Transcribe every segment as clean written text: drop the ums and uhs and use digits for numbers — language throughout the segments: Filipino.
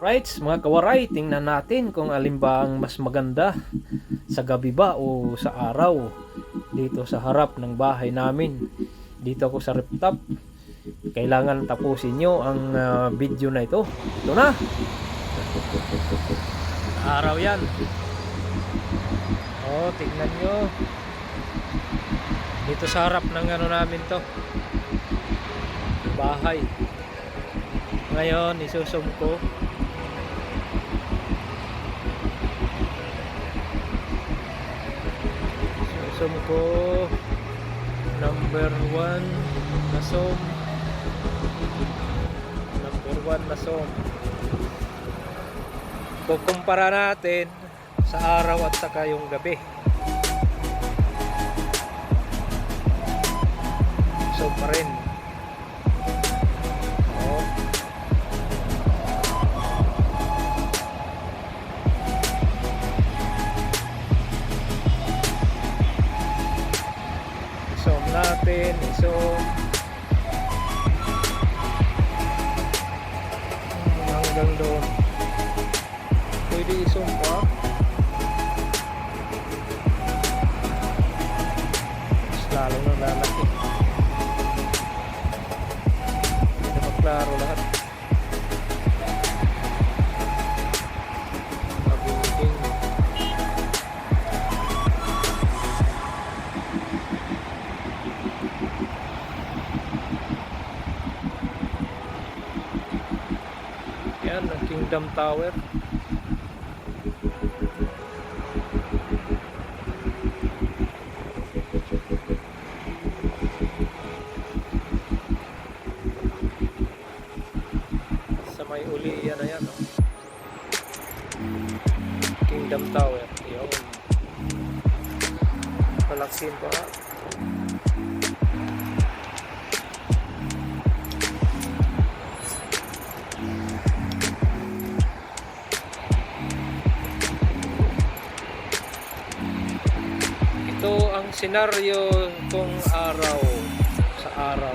Right, mga kawaray, tingnan natin kung alin ba ang mas maganda, sa gabi ba o sa araw. Dito sa harap ng bahay namin, dito ako sa rooftop. Kailangan tapusin nyo ang video na ito. Ito na, araw yan. Oh, tingnan nyo, dito sa harap ng ano namin to, bahay. Ngayon isusum ko number 1 na som, kukumpara natin sa araw at saka yung gabi. So pa rin. Oh. Isom natin, hanggang doon. Pwede isom pa. Mas lalo na lalaki. Hindi magklaro lahat. Mabuting. Yan ang Kingdom Tower. Sa may uli yan na yan, no? Kingdom Tower. Yun. Palaksin pa. Ito ang senaryo kung araw sa araw.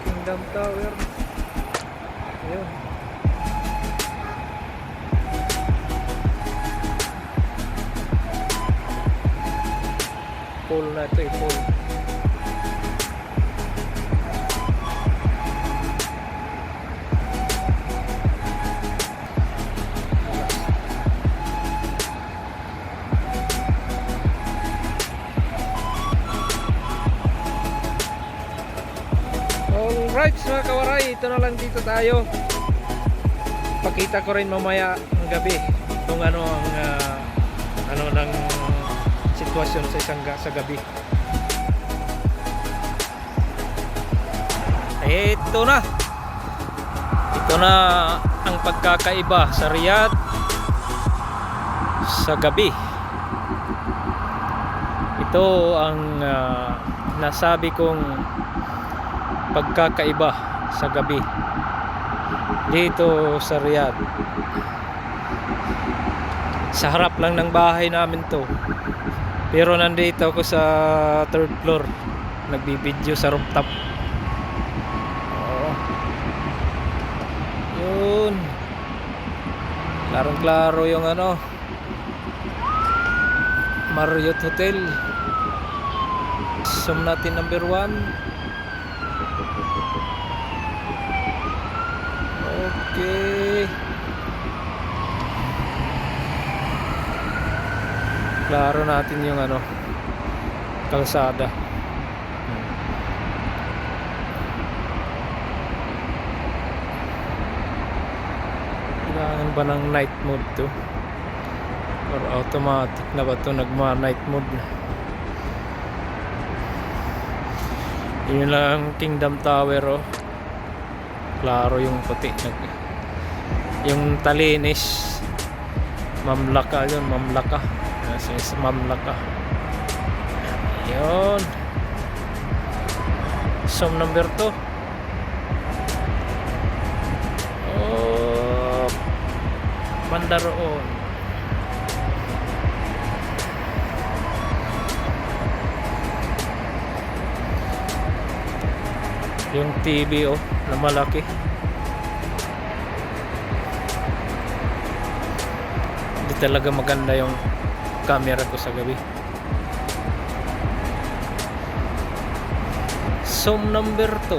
Kingdom Tower. Ayun. Pool na ito, pool. Alright mga kawaray, ito na lang dito tayo. Pakita ko rin mamaya ng gabi kung ano ang ano ng sitwasyon sa gabi. Ito na ang pagkakaiba sa Riyadh sa gabi. Ito ang nasabi kong pagkakaiba sa gabi dito sa Riyadh. Sa harap lang ng bahay namin to, pero nandito ako sa 3rd floor nagbibideo sa rooftop. Oh. Yun, klarong klaro yung ano, Marriott Hotel. Zoom natin number 1. Okay, klaro natin yung ano, kalsada. Kailangan ba ng night mode to? Or automatic na ba to nagma-night mode? Yun lang Kingdom Tower, oh. Klaro yung puti, yung talinis, mamlaka yun, mamlaka. Mamlaka. Yun. Som number 2. banda roon. Yung TV na malaki. Hindi talaga maganda yung camera ko sa gabi. Zoom number 2.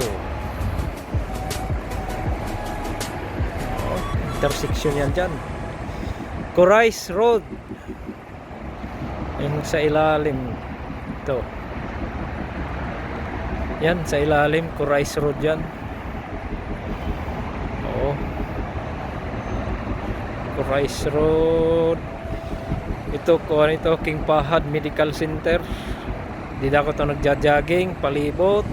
Intersection yan dyan. Corais Road. Yung sa ilalim. Ito. Yan, sa ilalim, Corais Road yan. Oo. Corais Road. Ito, kung ito, King Fahad Medical Center. Dito ako ito nagja-jogging, palibot.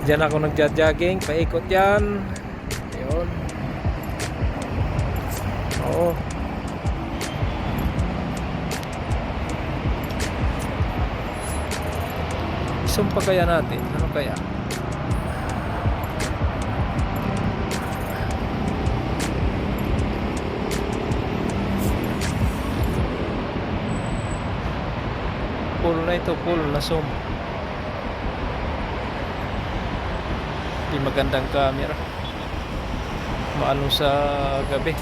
Diyan ako nagja-jogging, paikot yan. Ayun. Oo. Sumpa kaya natin? Ano kaya? Full na ito, full na zoom. Di magandang camera. Maano sa gabi.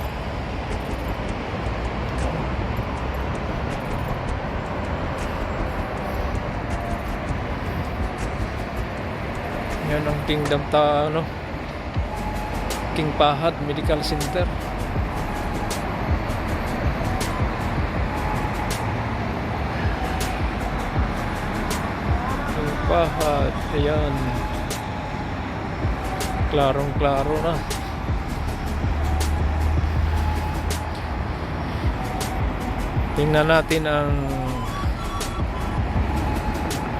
Yan ang Kingdom King Fahad Medical Center. King Fahad, ayan. Klarong klaro na. Tingnan natin ang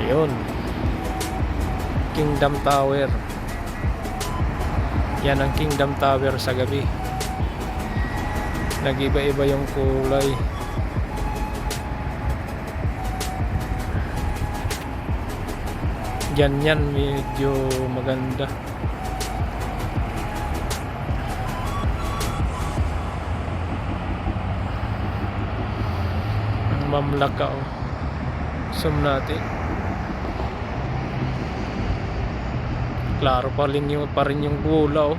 ayun, Kingdom Tower. Yan ang Kingdom Tower sa gabi. Nag-iba-iba yung kulay. Yan medyo maganda. Ang Mamlaka. Zoom natin. Klaro pa rin yung bula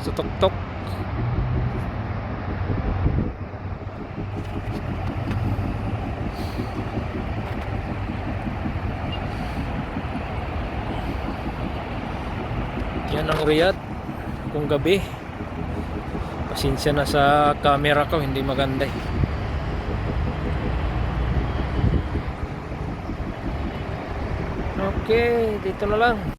sa tuktok. Yan ang Riyadh kung gabi. Pasensya na sa camera ko, hindi maganda eh. Okay, dito na lang.